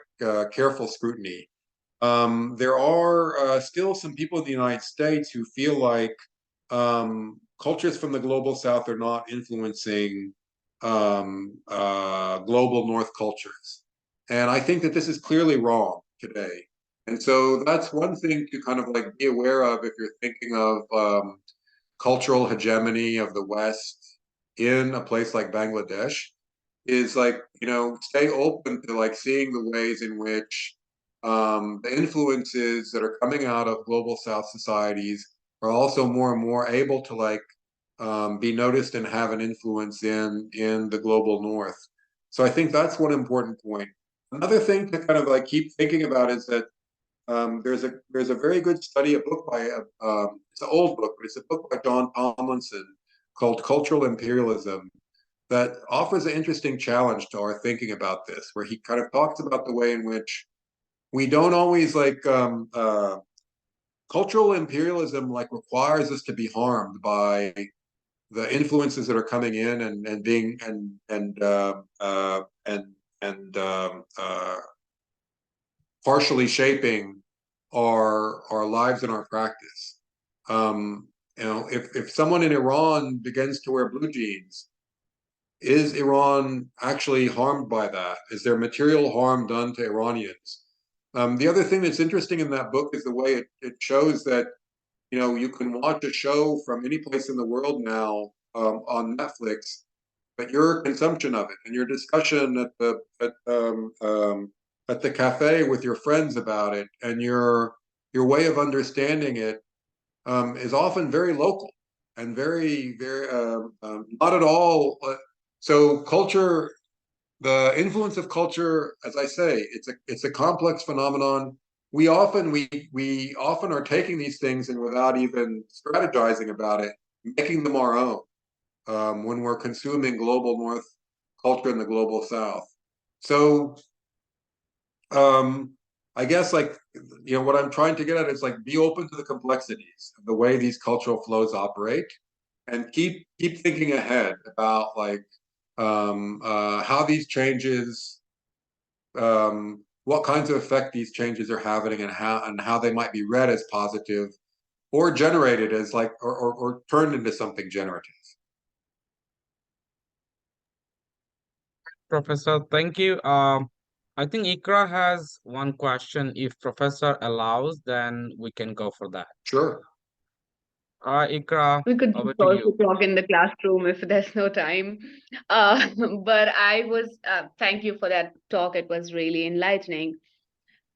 careful scrutiny. There are still some people in the United States who feel like cultures from the global South are not influencing global North cultures, and I think that this is clearly wrong today. And so that's one thing to kind of like be aware of if you're thinking of cultural hegemony of the West in a place like Bangladesh, is like, stay open to like seeing the ways in which the influences that are coming out of global South societies are also more and more able to like be noticed and have an influence in the global north. So I think that's one important point. Another thing to kind of like keep thinking about is that there's a very good study, a book by it's an old book, but it's a book by John Tomlinson called Cultural Imperialism that offers an interesting challenge to our thinking about this, where he kind of talks about the way in which we don't always cultural imperialism like requires us to be harmed by the influences that are coming in and being and partially shaping our lives and our practice. If someone in Iran begins to wear blue jeans, is Iran actually harmed by that? Is there material harm done to Iranians? The other thing that's interesting in that book is the way it shows that you can watch a show from any place in the world now on Netflix, but your consumption of it and your discussion at the cafe with your friends about it and your way of understanding it is often very local and very not at all. So culture, the influence of culture, as I say, it's a complex phenomenon. We often are taking these things and without even strategizing about it, making them our own when we're consuming global North culture in the global South. So I guess what I'm trying to get at is be open to the complexities of the way these cultural flows operate, and keep thinking ahead about how these changes, what kinds of effect these changes are having, and how they might be read as positive or generated as or turned into something generative. Professor, thank you. I think Ikra has one question. If Professor allows, then we can go for that. Sure. Ikra, We could over just to also you. talk in the classroom if there's no time. But thank you for that talk. It was really enlightening.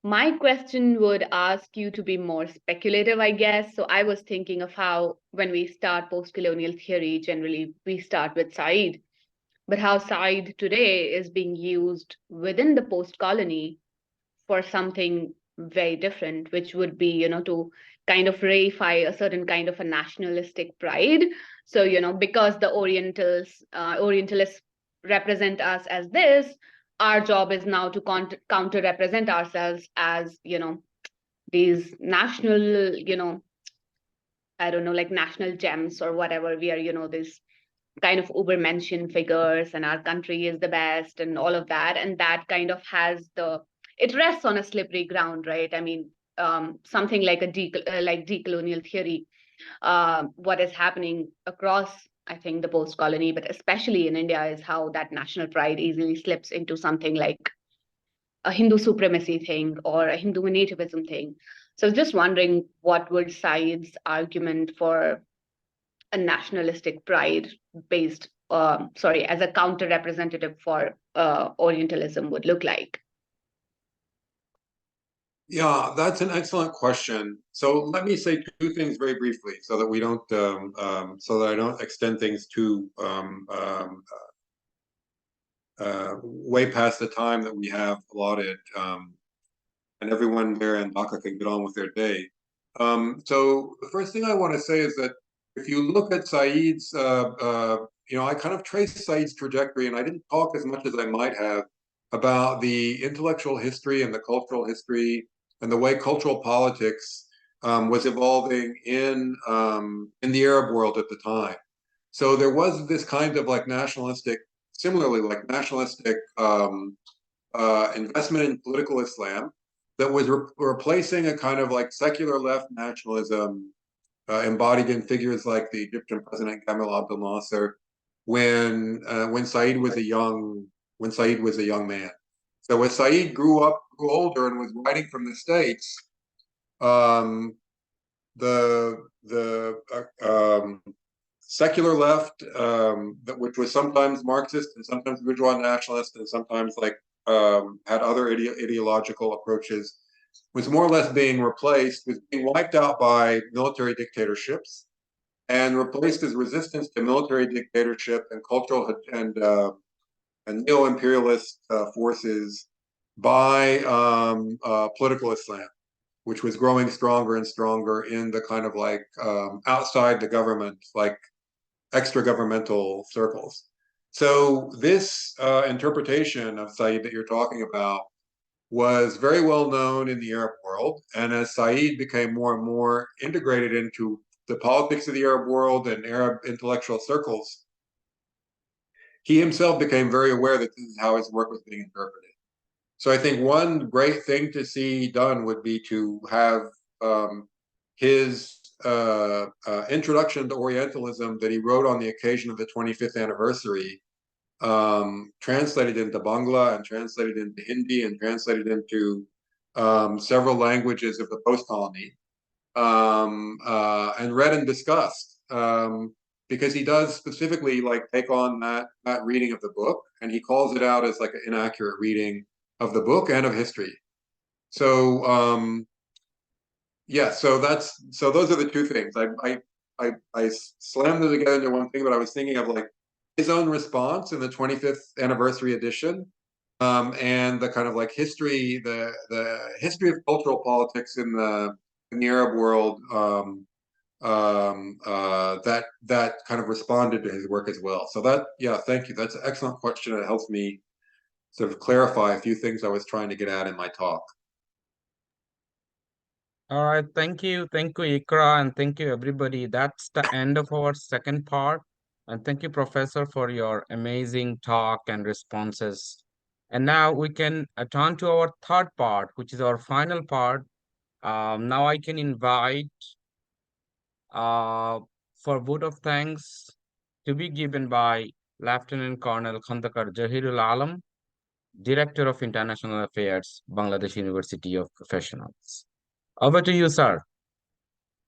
My question would ask you to be more speculative, I guess. So I was thinking of how, when we start post-colonial theory, generally we start with Said, but how Said today is being used within the post-colony for something very different, which would be, to kind of reify a certain kind of a nationalistic pride. So, because the Orientalists represent us as this, our job is now to counter represent ourselves as, these national, I don't know, like national gems or whatever. We are, this kind of uber-mentioned figures, and our country is the best and all of that. And that kind of it rests on a slippery ground, right? I mean, something like like decolonial theory, what is happening across, I think, the post-colony, but especially in India, is how that national pride easily slips into something like a Hindu supremacy thing or a Hindu nativism thing. So just wondering, what would Said's argument for a nationalistic pride based, as a counter representative for Orientalism would look like? Yeah, that's an excellent question. So let me say two things very briefly, so that we don't, so that I don't extend things too way past the time that we have allotted, and everyone there in Dhaka can get on with their day. So the first thing I want to say is that if you look at Said's, I kind of traced Said's trajectory, and I didn't talk as much as I might have about the intellectual history and the cultural history and the way cultural politics was evolving in the Arab world at the time. So there was this kind of similarly nationalistic investment in political Islam that was replacing a kind of secular left nationalism embodied in figures like the Egyptian president Gamal Abdel Nasser when Said was a young man. So as Said grew older, and was writing from the States, the secular left, which was sometimes Marxist and sometimes bourgeois nationalist and sometimes had other ideological approaches, was more or less being wiped out by military dictatorships, and replaced his resistance to military dictatorship and cultural and neo-imperialist forces by political Islam, which was growing stronger and stronger in the kind of like outside the government, like extra-governmental circles. So this interpretation of Said that you're talking about was very well known in the Arab world. And as Said became more and more integrated into the politics of the Arab world and Arab intellectual circles, he himself became very aware that this is how his work was being interpreted. So I think one great thing to see done would be to have his introduction to Orientalism that he wrote on the occasion of the 25th anniversary translated into Bangla and translated into Hindi and translated into several languages of the post-colony and read and discussed because he does specifically like take on that reading of the book, and he calls it out as like an inaccurate reading of the book and of history. So yeah, so those are the two things. I slammed them together into one thing, but I was thinking of like his own response in the 25th anniversary edition, and the kind of like history, the history of cultural politics in the Arab world that kind of responded to his work as well. So that, yeah, thank you. That's an excellent question. It helps me sort of clarify a few things I was trying to get at in my talk. All right, thank you, Ikra, and thank you, everybody. That's the end of our second part. And thank you, Professor, for your amazing talk and responses. And now we can turn to our third part, which is our final part. Now I can invite for vote of thanks to be given by Lieutenant Colonel Khandakar Jahirul Alam, Director of International Affairs, Bangladesh University of Professionals. Over to you, sir.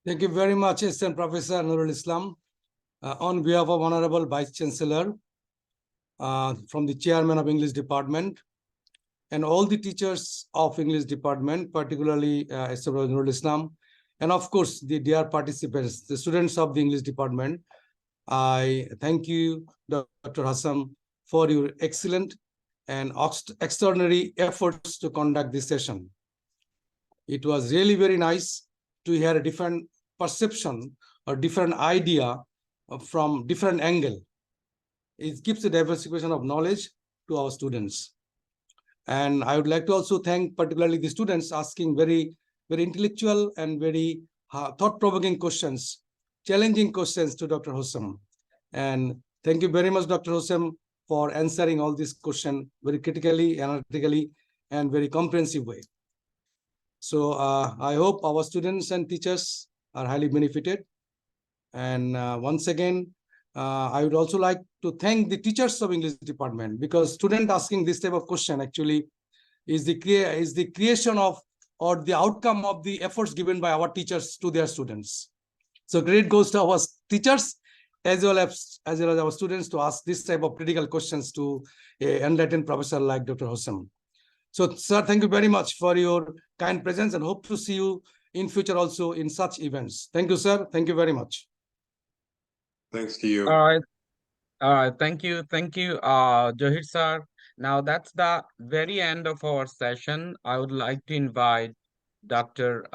Thank you very much, Assistant Professor Nurul Islam. On behalf of Honorable Vice Chancellor, from the Chairman of English Department, and all the teachers of English Department, particularly Assistant Professor Nurul Islam, and of course, the dear participants, the students of the English Department, I thank you, Dr. Hossam, for your excellent and extraordinary efforts to conduct this session. It was really very nice to hear a different perception or different idea from different angle. It gives a diversification of knowledge to our students. And I would like to also thank particularly the students asking very, very intellectual and very thought-provoking questions, challenging questions to Dr. Hossam. And thank you very much, Dr. Hossam, for answering all these questions very critically, analytically, and very comprehensive way. So I hope our students and teachers are highly benefited. And once again, I would also like to thank the teachers of English Department, because student asking this type of question actually is the creation of or the outcome of the efforts given by our teachers to their students. So credit goes to our teachers as well as our students to ask this type of critical questions to an enlightened professor like Dr. Hossam. So, sir, thank you very much for your kind presence and hope to see you in future also in such events. Thank you, sir. Thank you very much. Thanks to you. All right. Thank you, Johid sir. Now that's the very end of our session. I would like to invite Dr.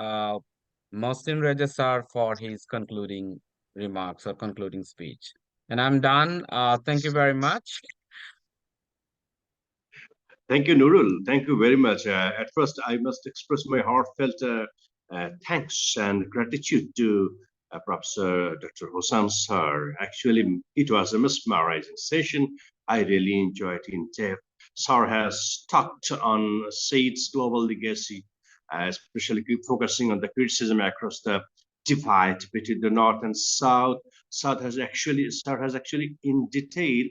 Mohsin Reza sir for his concluding remarks or concluding speech. And I'm done. Thank you very much. Thank you, Nurul. Thank you very much. At first, I must express my heartfelt thanks and gratitude to Professor Dr. Hossam sir. Actually, it was a mesmerizing session. I really enjoyed it in depth. Sir has talked on Said's global legacy, especially focusing on the criticism across the divide between the North and South. Sir has actually in detail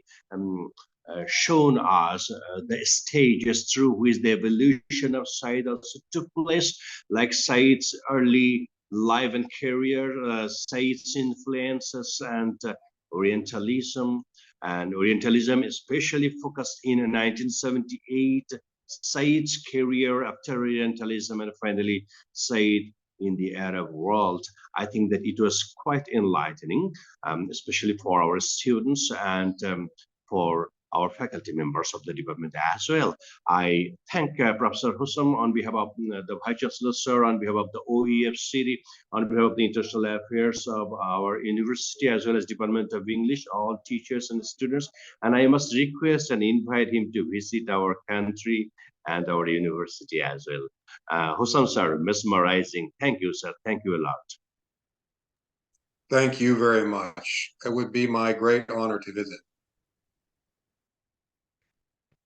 shown us the stages through which the evolution of Said also took place, like Said's early life and career, Said's influences and Orientalism. And Orientalism especially focused in 1978, Said's career after Orientalism, and finally Said in the Arab world. I think that it was quite enlightening, especially for our students and for our faculty members of the department as well. I thank Professor Hossam on behalf of the Vice Chancellor, sir, on behalf of the OEFC, on behalf of the International Affairs of our university, as well as Department of English, all teachers and students. And I must request and invite him to visit our country and our university as well. Hossam, sir, mesmerizing. Thank you, sir. Thank you a lot. Thank you very much. It would be my great honor to visit.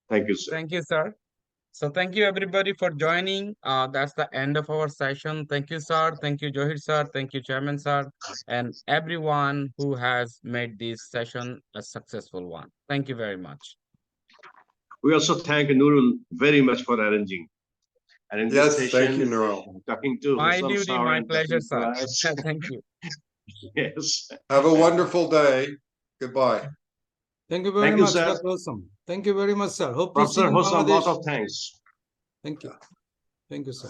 Thank you, sir. Thank you, sir. So thank you everybody for joining. That's the end of our session. Thank you, sir. Thank you, Johid, sir. Thank you, Chairman, sir, and everyone who has made this session a successful one. Thank you very much. We also thank Nurul very much for arranging. And Yes, this thank you, session, Nurul. talking to My Hossam, duty, sir, my and pleasure, talking to sir. us. Thank you. Yes. Have a wonderful day. Goodbye. Thank you very Thank you, much, sir. Dr. Hossam. Thank you very much, sir. Hope to see Professor you in Hossam, Bangladesh. lot of thanks. Thank you. Thank you, sir.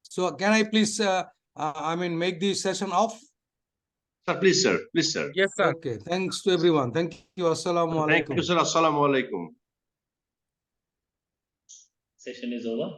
So can I please, make the session off? Sir, please, sir. Please, sir. Yes, sir. Okay. Thanks to everyone. Thank you. Assalamu Thank alaikum. you, sir. Assalamu alaikum. Session is over.